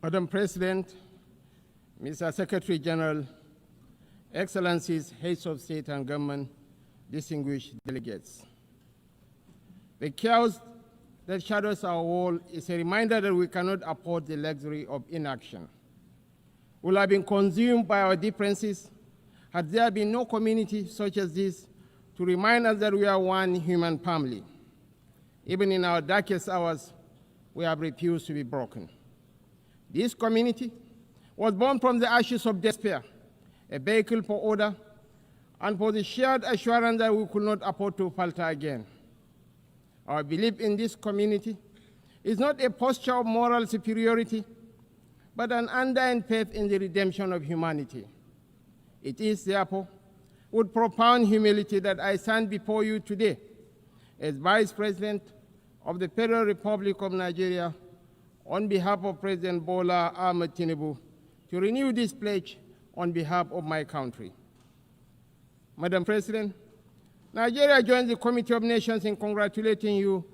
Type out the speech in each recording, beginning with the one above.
Madam President, Mr. Secretary General, Excellencies, Heads of State and Government, distinguished delegates. The chaos that shadows our world is a reminder that we cannot afford the luxury of inaction. We will have been consumed by our differences had there been no community such as this to remind us that we are one human family. Even in our darkest hours, we have refused to be broken. This community was born from the ashes of despair, a vehicle for order, and for the shared assurance that we could not afford to falter again. Our belief in this community is not a posture of moral superiority, but an undying faith in the redemption of humanity. It is, therefore, with profound humility that I stand before you today as Vice President of the Federal Republic of Nigeria on behalf of President Bola Ahmed Tinubu to renew this pledge on behalf of my country. Madam President, Nigeria joins the Committee of Nations in congratulating you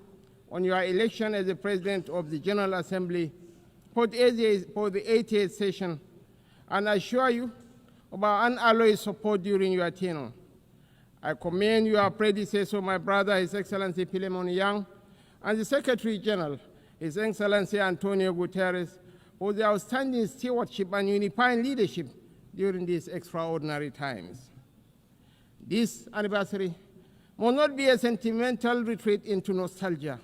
on your election as the President of the General Assembly for the 88th session, and assure you of our unalloyed support during your tenure. I commend your predecessor, my brother, His Excellency Philemon Yang, and the Secretary General, His Excellency Antonio Guterres, for their outstanding stewardship and unifying leadership during these extraordinary times. This anniversary must not be a sentimental retreat into nostalgia.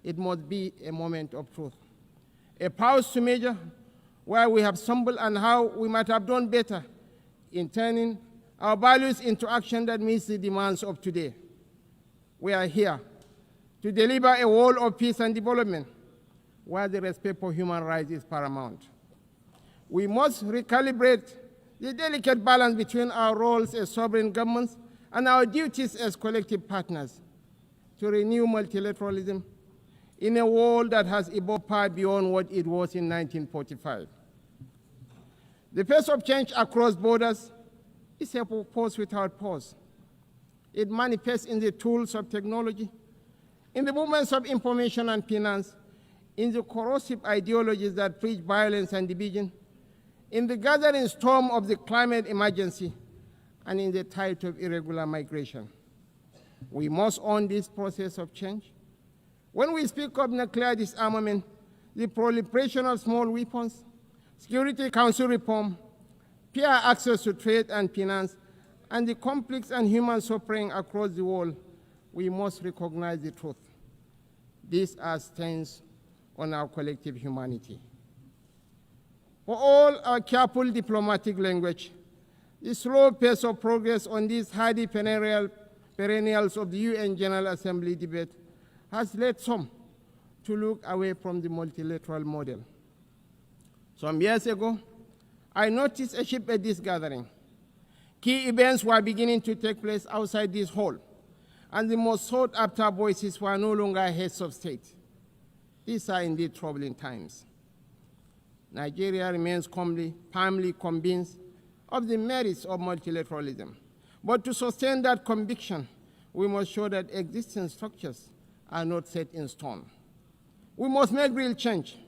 It must be a moment of truth, a pause to measure where we have stumbled and how we might have done better in turning our values into action that meets the demands of today. We are here to deliver a world of peace and development where the respect for human rights is paramount. We must recalibrate the delicate balance between our roles as sovereign governments and our duties as collective partners to renew multilateralism in a world that has evolved far beyond what it was in 1945. The pace of change across borders is a force without pause. It manifests in the tools of technology, in the movements of information and finance, in the corrosive ideologies that preach violence and division, in the gathering storm of the climate emergency, and in the tide of irregular migration. We must own this process of change. When we speak of nuclear disarmament, the proliferation of small weapons, Security Council reform, fair access to trade and finance, and the conflicts and human suffering across the world, we must recognize the truth. These are stains on our collective humanity. For all our careful diplomatic language, the slow pace of progress on these hardy perennials of the UN General Assembly debate has led some to look away from the multilateral model. Some years ago, I noticed a shift at this gathering. Key events were beginning to take place outside this hall, and the most sought-after voices were no longer heads of state. These are indeed troubling times. Nigeria remains firmly convinced of the merits of multilateralism. But to sustain that conviction, we must show that existing structures are not set in stone. We must make real change,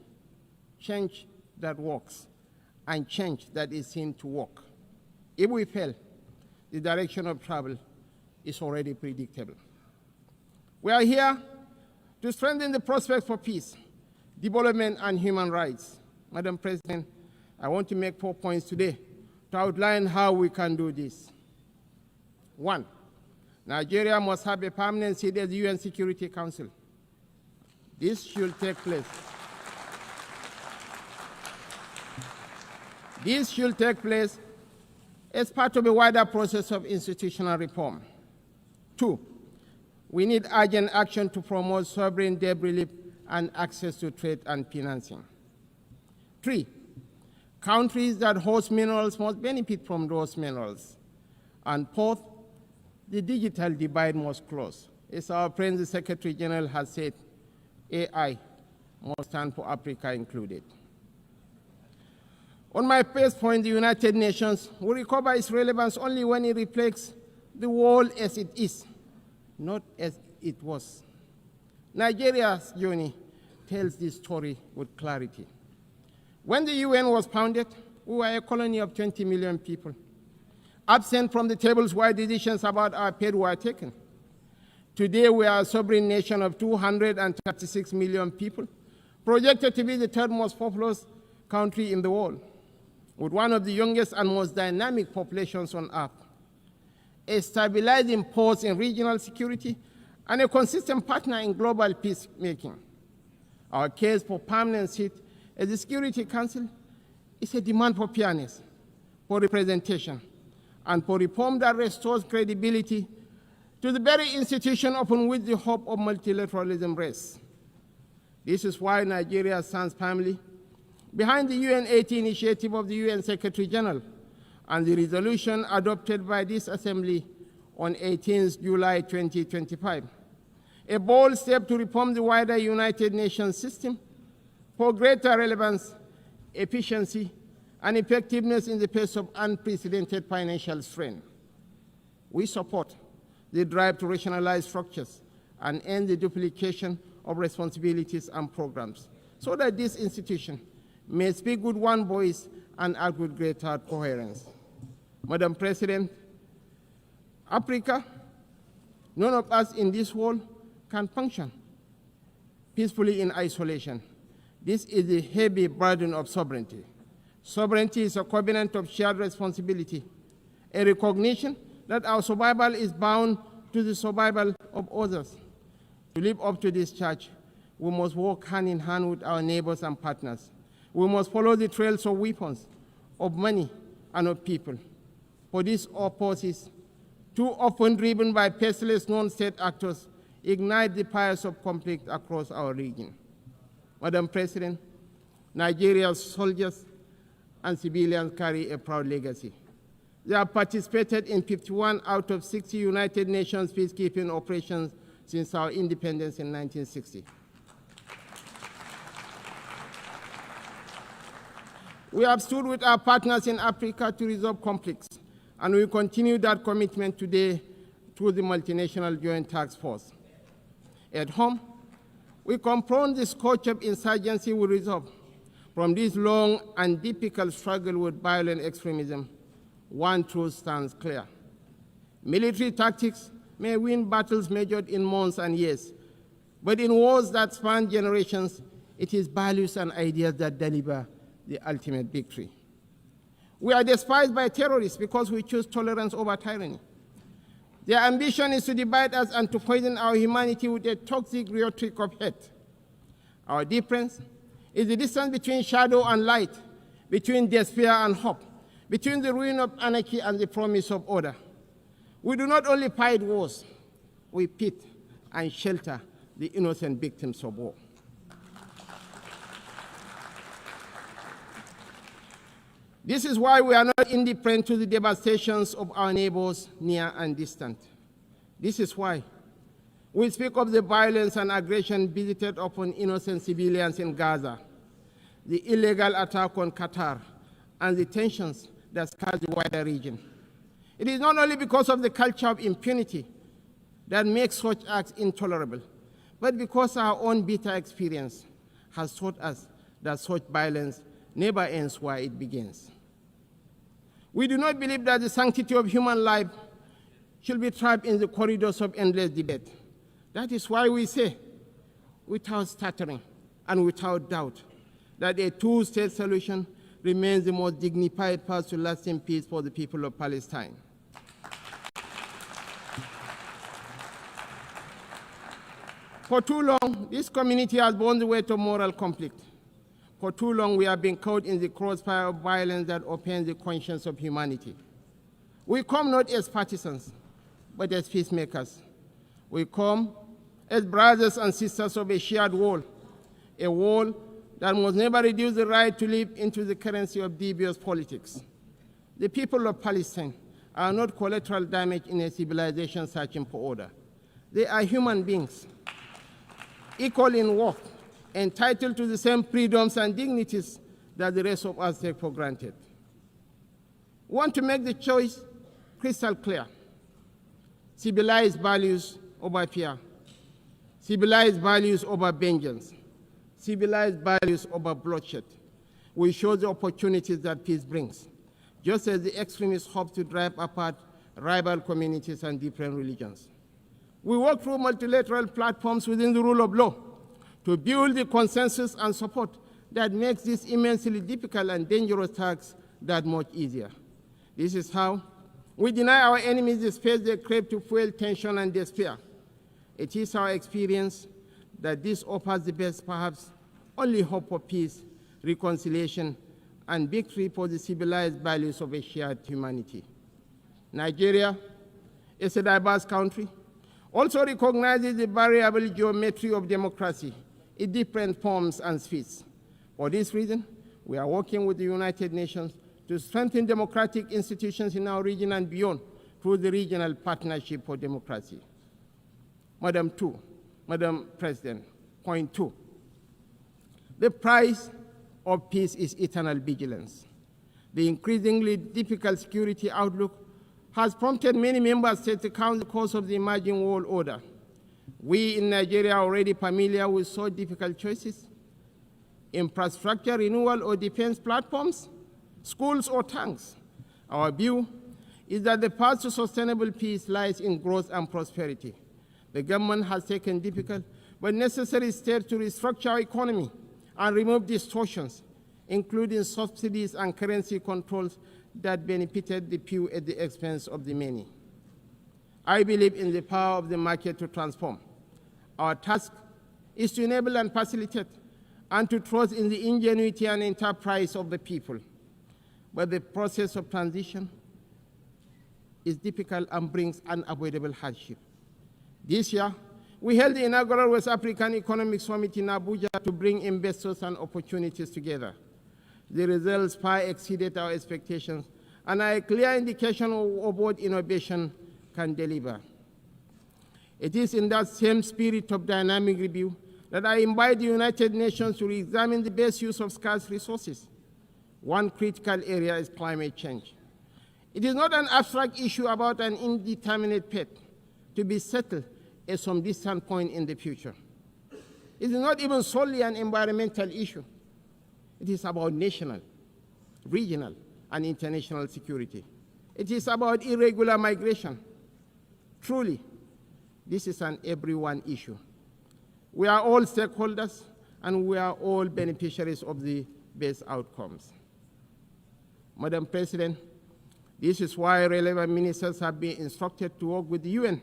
change that works, and change that is seen to work. If we fail, the direction of travel is already predictable. We are here to strengthen the prospects for peace, development, and human rights. Madam President, I want to make 4 points today to outline how we can do this. 1, Nigeria must have a permanent seat at the UN Security Council. This should take place. This should take place as part of a wider process of institutional reform. 2, we need urgent action to promote sovereign debt relief and access to trade and financing. 3, countries that host minerals must benefit from those minerals. And 4th, the digital divide must close. As our friend, the Secretary General, has said, AI must stand for Africa included. On my first point, the United Nations will recover its relevance only when it reflects the world as it is, not as it was. Nigeria's journey tells this story with clarity. When the UN was founded, we were a colony of 20 million people, absent from the tables where decisions about our fate were taken. Today, we are a sovereign nation of 236 million people, projected to be the third most populous country in the world, with one of the youngest and most dynamic populations on earth, a stabilizing force in regional security, and a consistent partner in global peacemaking. Our case for permanent seat at the Security Council is a demand for fairness, for representation, and for reform that restores credibility to the very institution upon which the hope of multilateralism rests. This is why Nigeria stands firmly behind the UN-80 initiative of the UN Secretary General and the resolution adopted by this Assembly on 18 July 2025, a bold step to reform the wider United Nations system for greater relevance, efficiency, and effectiveness in the face of unprecedented financial strain. We support the drive to rationalize structures and end the duplication of responsibilities and programs so that this institution may speak with one voice and act with greater coherence. Madam President, Africa, none of us in this world can function peacefully in isolation. This is the heavy burden of sovereignty. Sovereignty is a covenant of shared responsibility, a recognition that our survival is bound to the survival of others. To live up to this charge, we must work hand in hand with our neighbors and partners. We must follow the trails of weapons, of money, and of people. For these forces, too often driven by faceless non-state actors, ignite the fires of conflict across our region. Madam President, Nigeria's soldiers and civilians carry a proud legacy. They have participated in 51 out of 60 United Nations peacekeeping operations since our independence in 1960. We have stood with our partners in Africa to resolve conflicts, and we continue that commitment today through the Multinational Joint Task Force. At home, we confront the scourge of insurgency with resolve. From this long and difficult struggle with violent extremism, one truth stands clear. Military tactics may win battles measured in months and years, but in wars that span generations, it is values and ideas that deliver the ultimate victory. We are despised by terrorists because we choose tolerance over tyranny. Their ambition is to divide us and to poison our humanity with a toxic rhetoric of hate. Our difference is the distance between shadow and light, between despair and hope, between the ruin of anarchy and the promise of order. We do not only fight wars, we pit and shelter the innocent victims of war. This is why we are not indifferent to the devastations of our neighbors near and distant. This is why we speak of the violence and aggression visited upon innocent civilians in Gaza, the illegal attack on Qatar, and the tensions that scar the wider region. It is not only because of the culture of impunity that makes such acts intolerable, but because our own bitter experience has taught us that such violence never ends where it begins. We do not believe that the sanctity of human life should be trapped in the corridors of endless debate. That is why we say, without stuttering and without doubt, that a two-state solution remains the most dignified path to lasting peace for the people of Palestine. For too long, this community has borne the weight of moral conflict. For too long, we have been caught in the crossfire of violence that offends the conscience of humanity. We come not as partisans, but as peacemakers. We come as brothers and sisters of a shared wall, a wall that must never reduce the right to live into the currency of devious politics. The people of Palestine are not collateral damage in a civilization searching for order. They are human beings, equal in worth, entitled to the same freedoms and dignities that the rest of us take for granted. We want to make the choice crystal clear. Civilized values over fear. Civilized values over vengeance. Civilized values over bloodshed. we show the opportunities that peace brings, just as the extremists hope to drive apart rival communities and different religions. We work through multilateral platforms within the rule of law to build the consensus and support that makes this immensely difficult and dangerous task that much easier. This is how we deny our enemies the space they crave to fuel tension and despair. It is our experience that this offers the best, perhaps only hope for peace, reconciliation, and victory for the civilized values of a shared humanity. Nigeria is a diverse country, also recognizes the variable geometry of democracy in different forms and speeds. For this reason, we are working with the United Nations to strengthen democratic institutions in our region and beyond through the Regional Partnership for Democracy. Madam President, point 2. The price of peace is eternal vigilance. The increasingly difficult security outlook has prompted many member states to count the cost of the emerging world order. We in Nigeria are already familiar with so difficult choices: infrastructure renewal or defense platforms, schools or tanks. Our view is that the path to sustainable peace lies in growth and prosperity. The government has taken difficult but necessary steps to restructure our economy and remove distortions, including subsidies and currency controls that benefited the few at the expense of the many. I believe in the power of the market to transform. Our task is to enable and facilitate, and to trust in the ingenuity and enterprise of the people. But the process of transition is difficult and brings unavoidable hardship. This year, we held the inaugural West African Economic Summit in Abuja to bring investors and opportunities together. The results far exceeded our expectations and are a clear indication of what innovation can deliver. It is in that same spirit of dynamic review that I invite the United Nations to re-examine the best use of scarce resources. One critical area is climate change. It is not an abstract issue about an indeterminate fate to be settled at some distant point in the future. It is not even solely an environmental issue. It is about national, regional, and international security. It is about irregular migration. Truly, this is an everyone issue. We are all stakeholders, and we are all beneficiaries of the best outcomes. Madam President, this is why relevant ministers have been instructed to work with the UN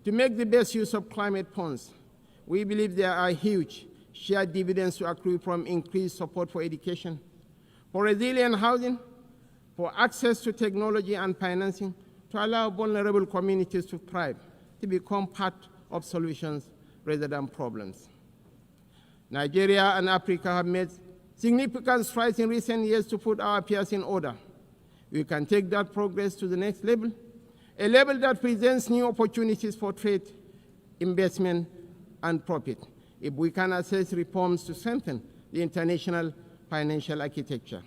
to make the best use of climate funds. We believe there are huge shared dividends to accrue from increased support for education, for resilient housing, for access to technology and financing to allow vulnerable communities to thrive, to become part of solutions rather than problems. Nigeria and Africa have made significant strides in recent years to put our affairs in order. We can take that progress to the next level, a level that presents new opportunities for trade, investment, and profit, if we can assess reforms to strengthen the international financial architecture.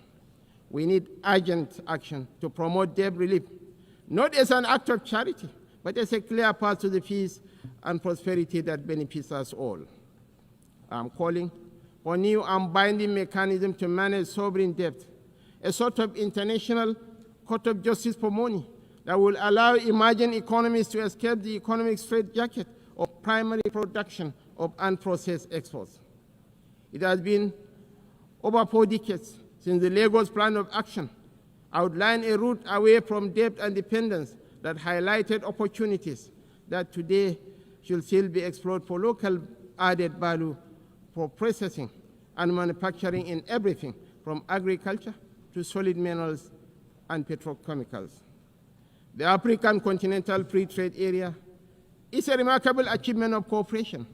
We need urgent action to promote debt relief, not as an act of charity, but as a clear path to the peace and prosperity that benefits us all. I'm calling for new and binding mechanism to manage sovereign debt, a sort of international court of justice for money that will allow emerging economies to escape the economic straitjacket of primary production of unprocessed exports. It has been over 4 decades since the Lagos Plan of Action outlined a route away from debt and dependence that highlighted opportunities that today should still be explored for local added value for processing and manufacturing in everything from agriculture to solid minerals and petrochemicals. The African Continental Free Trade Area is a remarkable achievement of cooperation.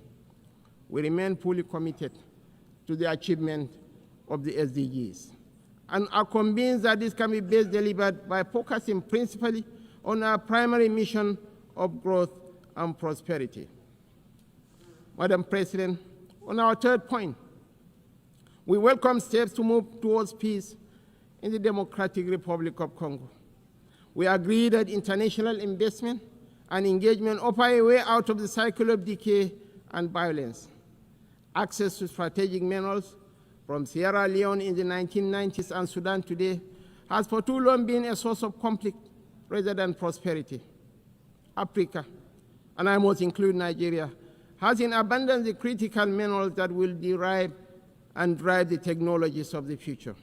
We remain fully committed to the achievement of the SDGs and are convinced that this can be best delivered by focusing principally on our primary mission of growth and prosperity. Madam President, on our third point, we welcome steps to move towards peace in the Democratic Republic of Congo. We agree that international investment and engagement offer a way out of the cycle of decay and violence. Access to strategic minerals from Sierra Leone in the 1990s and Sudan today, has for too long been a source of conflict rather than prosperity. Africa, and I must include Nigeria, has in abundance the critical minerals that will derive and drive the technologies of the future.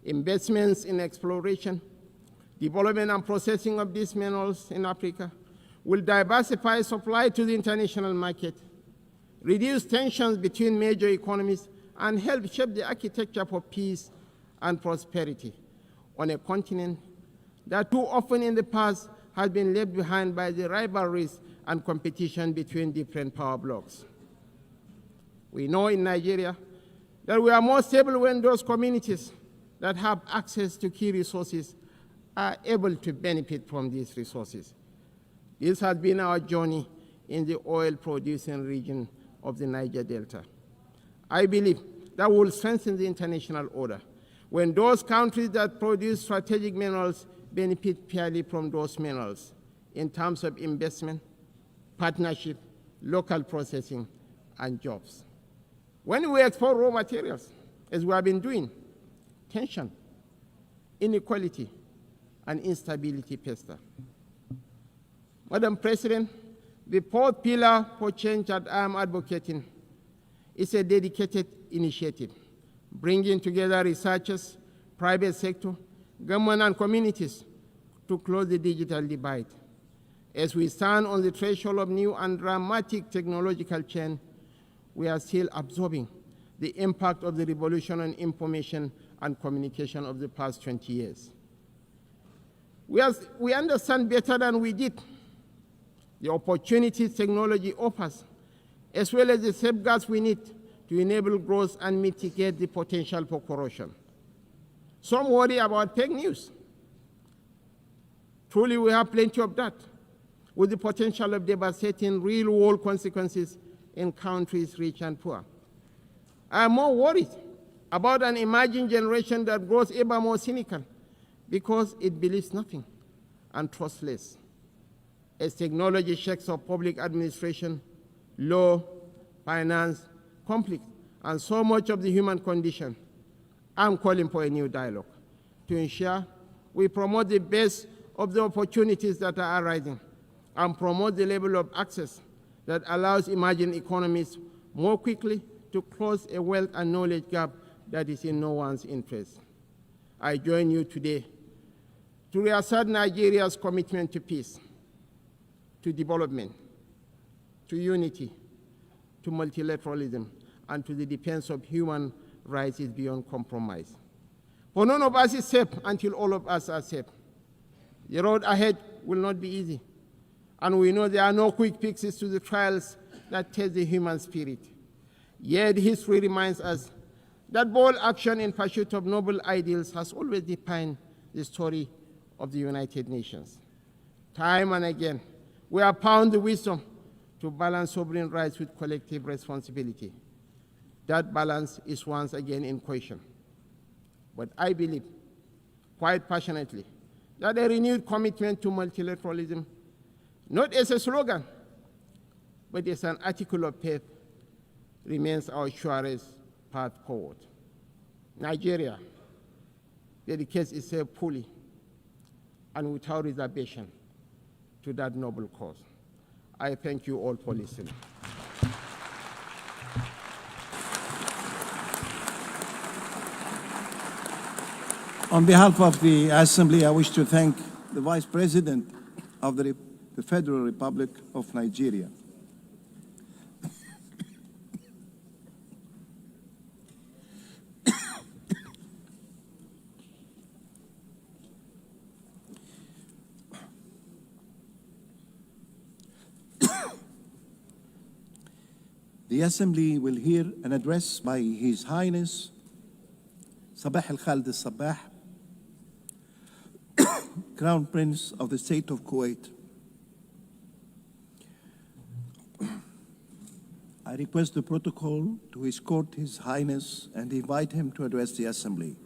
Investments in exploration, development and processing of these minerals in Africa will diversify supply to the international market, reduce tensions between major economies, and help shape the architecture for peace and prosperity on a continent that too often in the past has been left behind by the rivalries and competition between different power blocs. We know in Nigeria that we are more stable when those communities that have access to key resources are able to benefit from these resources. This has been our journey in the oil-producing region of the Niger Delta. I believe that will strengthen the international order when those countries that produce strategic minerals benefit fairly from those minerals in terms of investment, partnership, local processing, and jobs. When we export raw materials, as we have been doing, tension, inequality, and instability fester. Madam President, the fourth pillar for change that I am advocating is a dedicated initiative, bringing together researchers, private sector, government, and communities to close the digital divide. As we stand on the threshold of new and dramatic technological change, we are still absorbing the impact of the revolution on information and communication of the past 20 years. We understand better than we did the opportunities technology offers, as well as the safeguards we need to enable growth and mitigate the potential for corruption. Some worry about fake news. Truly, we have plenty of that, with the potential of devastating real-world consequences in countries rich and poor. I am more worried about an emerging generation that grows ever more cynical because it believes nothing and trusts less. As technology shakes up public administration, law, finance, conflict, and so much of the human condition, I'm calling for a new dialogue to ensure we promote the best of the opportunities that are arising and promote the level of access that allows emerging economies more quickly to close a wealth and knowledge gap that is in no one's interest. I join you today to reassert Nigeria's commitment to peace, to development, to unity, to multilateralism, and to the defense of human rights is beyond compromise. For none of us is safe until all of us are safe. The road ahead will not be easy, and we know there are no quick fixes to the trials that test the human spirit. Yet history reminds us that bold action in pursuit of noble ideals has always defined the story of the United Nations. Time and again, we have found the wisdom to balance sovereign rights with collective responsibility. That balance is once again in question. But I believe, quite passionately, that a renewed commitment to multilateralism, not as a slogan, but as an article of faith, remains our surest path forward. Nigeria dedicates itself fully and without reservation to that noble cause. I thank you all for listening. On behalf of the Assembly, I wish to thank the Vice President of the Federal Republic of Nigeria. The Assembly will hear an address by His Highness Sabah al-Khalid al-Sabah, Crown Prince of the State of Kuwait. I request the protocol to escort His Highness and invite him to address the Assembly.